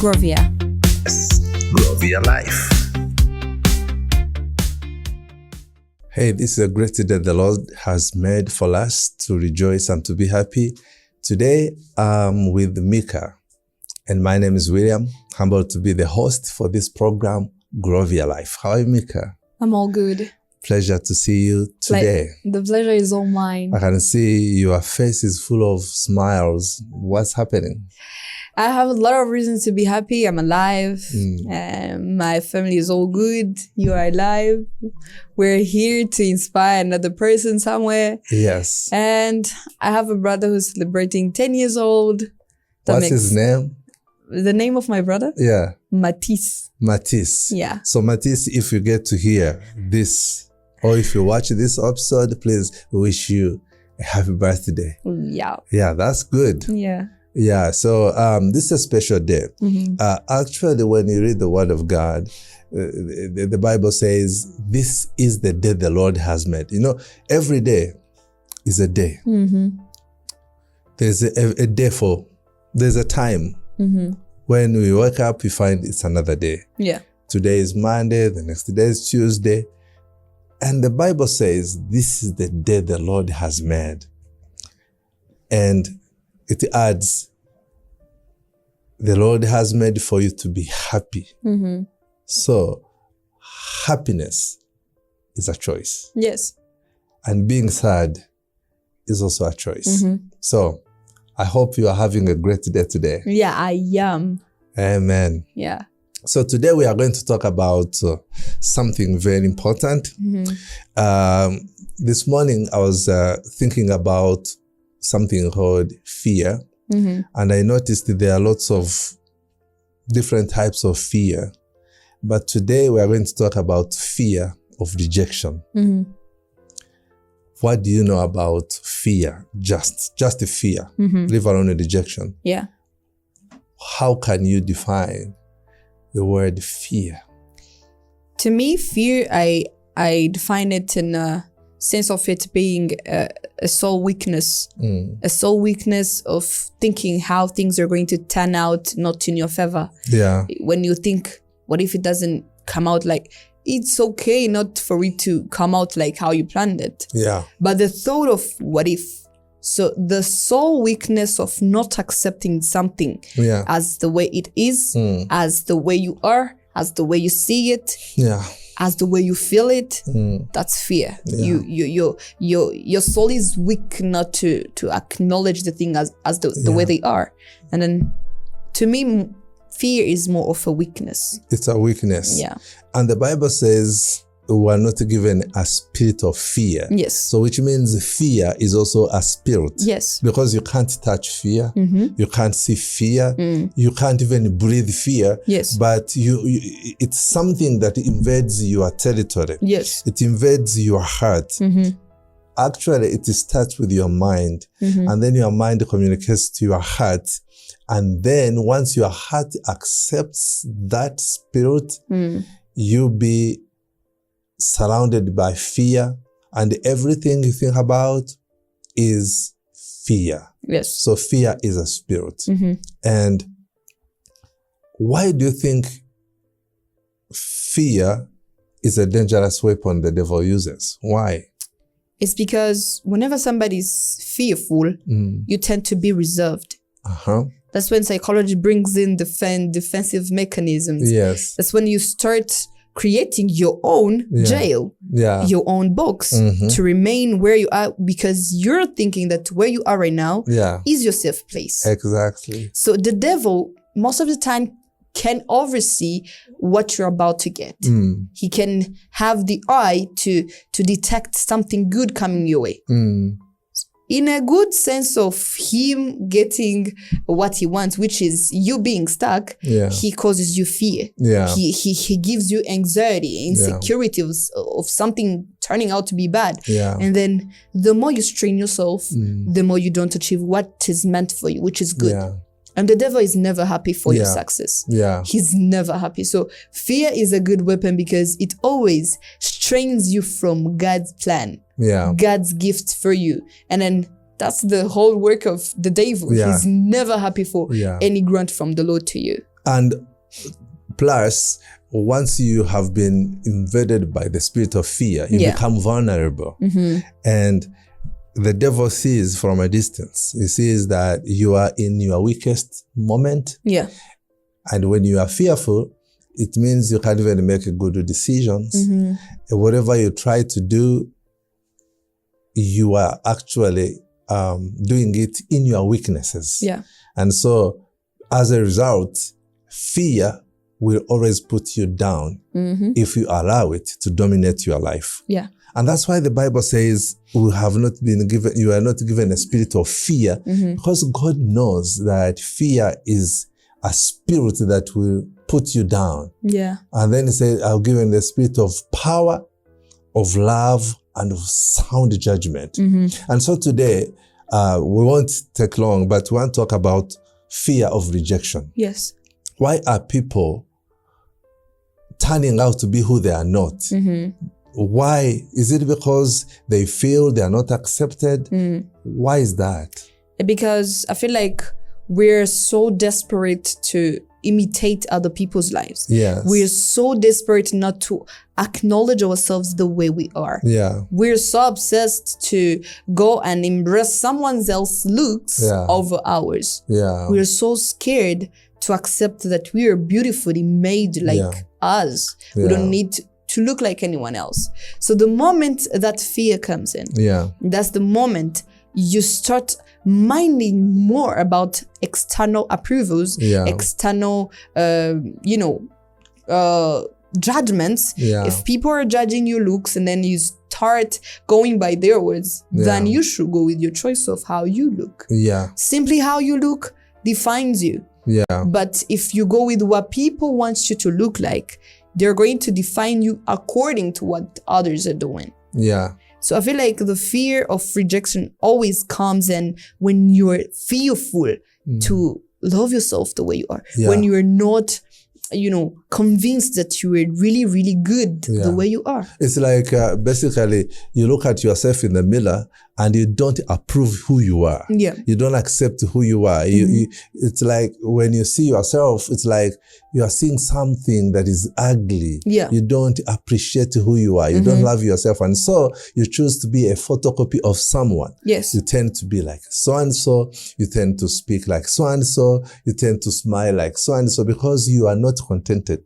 Grovia. Grovia Life. Hey, this is a great day that the Lord has made for us to rejoice and to be happy. Today, I'm with Mika, and my name is William. Humbled to be the host for this program, Grovia Life. How are you, Mika? I'm all good. Pleasure to see you today. The pleasure is all mine. I can see your face is full of smiles. What's happening? I have a lot of reasons to be happy. I'm alive. My family is all good. You are alive. We're here to inspire another person somewhere. Yes. And I have a brother who's celebrating 10 years old. What's his name? The name of my brother? Yeah. Matisse. Matisse. Yeah. So Matisse, if you get to hear this, or if you watch this episode, please wish you a happy birthday. Yeah. Yeah, that's good. Yeah. Yeah, so this is a special day. Actually, when you read the Word of God, the Bible says, this is the day the Lord has made. You know, every day is a day. There's a day there's a time. When we wake up, we find it's another day. Yeah. Today is Monday, the next day is Tuesday. And the Bible says, this is the day the Lord has made. And it adds, the Lord has made for you to be happy. So, happiness is a choice. Yes. And being sad is also a choice. So, I hope you are having a great day today. Yeah, I am. Amen. Yeah. So today we are going to talk about something very important. This morning I was thinking about something called fear. And I noticed that there are lots of different types of fear. But today we are going to talk about fear of rejection. What do you know about fear? Just a fear, leave alone a rejection. Yeah. How can you define the word fear? To me, fear, I define it in a sense of it being a soul weakness. A soul weakness of thinking how things are going to turn out not in your favor. Yeah. When you think, what if it doesn't come out like, it's okay not for it to come out like how you planned it. Yeah. But the thought of what if, so the soul weakness of not accepting something as the way it is, as the way you are, as the way you see it, as the way you feel it, that's fear. Yeah. Your soul is weak not to acknowledge the thing as the way they are. And then to me, fear is more of a weakness. It's a weakness. Yeah. And the Bible says we are not given a spirit of fear. Yes. So which means fear is also a spirit. Yes. Because you can't touch fear. You can't see fear. You can't even breathe fear. Yes. But it's something that invades your territory. Yes. It invades your heart. Actually, it starts with your mind. And then your mind communicates to your heart. And then once your heart accepts that spirit, you'll be surrounded by fear, and everything you think about is fear. Yes. So fear is a spirit. And why do you think fear is a dangerous weapon the devil uses? Why? It's because whenever somebody's fearful, you tend to be reserved. That's when psychology brings in defensive mechanisms. Yes. That's when you start creating your own jail, your own box to remain where you are, because you're thinking that where you are right now is your safe place. Exactly. So the devil, most of the time, can oversee what you're about to get. He can have the eye to detect something good coming your way. In a good sense of him getting what he wants, which is you being stuck, he causes you fear. He gives you anxiety, insecurity of something turning out to be bad. And then the more you strain yourself, the more you don't achieve what is meant for you, which is good. And the devil is never happy for your success. He's never happy. So fear is a good weapon because it always strains you from God's plan. God's gift for you. And then that's the whole work of the devil. He's never happy for any grant from the Lord to you. And plus, once you have been invaded by the spirit of fear, you become vulnerable. And the devil sees from a distance. He sees that you are in your weakest moment. Yeah. And when you are fearful, it means you can't even make good decisions. And whatever you try to do, you are actually doing it in your weaknesses. Yeah. And so, as a result, fear will always put you down if you allow it to dominate your life. Yeah. And that's why the Bible says you are not given a spirit of fear, because God knows that fear is a spirit that will put you down. Yeah. And then he says, I'll give you the spirit of power, of love, and of sound judgment. And so today, we won't take long, but we want to talk about fear of rejection. Yes. Why are people turning out to be who they are not? Why? Is it because they feel they are not accepted? Why is that? Because I feel like we're so desperate to imitate other people's lives. Yes. We're so desperate not to acknowledge ourselves the way we are. Yeah. We're so obsessed to go and embrace someone else's looks over ours. Yeah. We're so scared to accept that we are beautifully made like us. We don't need to look like anyone else. So the moment that fear comes in, that's the moment you start minding more about external approvals, external, judgments. If people are judging your looks and then you start going by their words, then you should go with your choice of how you look. Simply how you look defines you. But if you go with what people want you to look like, they're going to define you according to what others are doing. So I feel like the fear of rejection always comes in when you're fearful to love yourself the way you are. When you're not, convinced that you are really, really good the way you are. It's like basically you look at yourself in the mirror and you don't approve who you are. You don't accept who you are. It's like when you see yourself, it's like you are seeing something that is ugly. You don't appreciate who you are. You don't love yourself. And so you choose to be a photocopy of someone. You tend to be like so-and-so. You tend to speak like so-and-so. You tend to smile like so-and-so because you are not contented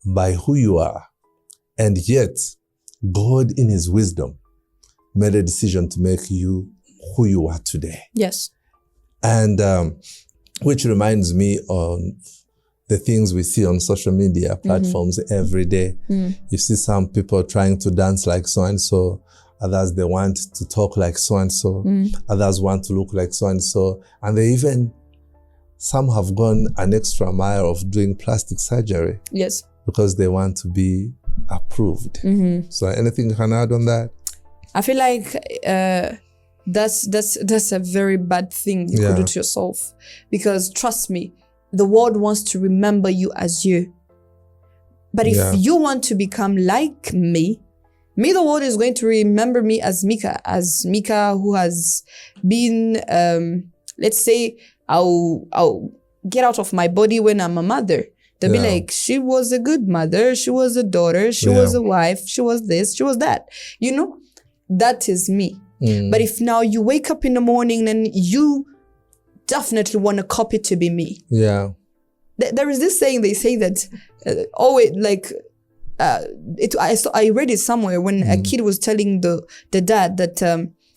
by who you are. And yet, God in his wisdom made a decision to make you who you are today. And which reminds me on the things we see on social media platforms every day. You see some people trying to dance like so-and-so. Others, they want to talk like so-and-so. Others want to look like so-and-so. And they even, some have gone an extra mile of doing plastic surgery. Because they want to be approved. So anything you can add on that? I feel like that's a very bad thing you could do to yourself. Because trust me, the world wants to remember you as you. But if you want to become like me, the world is going to remember me as Mika who has been, let's say, I'll get out of my body when I'm a mother. They'll be like, she was a good mother, she was a daughter, she was a wife, she was this, she was that. That is me. But if now you wake up in the morning and you definitely want to copy to be me. There is this saying, they say that always like, I read it somewhere when a kid was telling the dad that,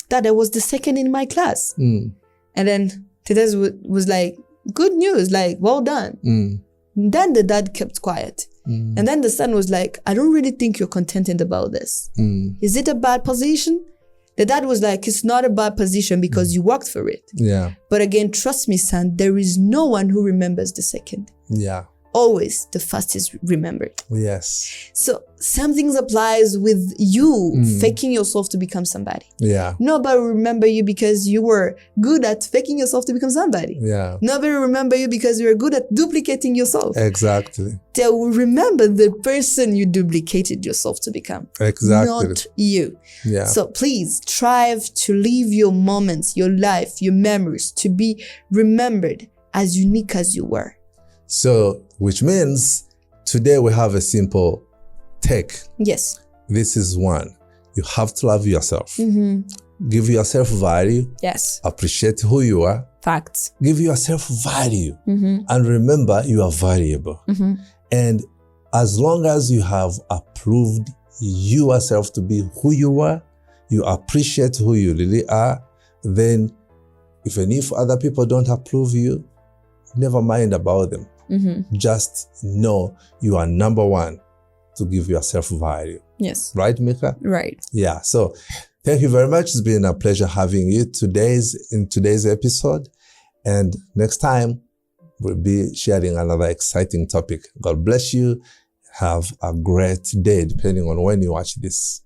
Dad, I was the second in my class. And then the dad was like, good news, like, well done. Then the dad kept quiet. And then the son was like, I don't really think you're contented about this. Is it a bad position? The dad was like, it's not a bad position because you worked for it. But again, trust me, son, there is no one who remembers the second. Always the first is remembered. So same things applies with you faking yourself to become somebody. Nobody will remember you because you were good at faking yourself to become somebody. Nobody will remember you because you were good at duplicating yourself. They will remember the person you duplicated yourself to become. Not you. So please strive to live your moments, your life, your memories to be remembered as unique as you were. So, which means today we have a simple take. Yes. This is one. You have to love yourself. Mm-hmm. Give yourself value. Yes. Appreciate who you are. Facts. Give yourself value. Mm-hmm. And remember, you are valuable. Mm-hmm. And as long as you have approved yourself to be who you are, you appreciate who you really are, then even if other people don't approve you, never mind about them. Mm-hmm. Just know you are number one to give yourself value. Yes. Right, Mika? Right. Yeah. So thank you very much. It's been a pleasure having you in today's episode. And next time, we'll be sharing another exciting topic. God bless you. Have a great day, depending on when you watch this.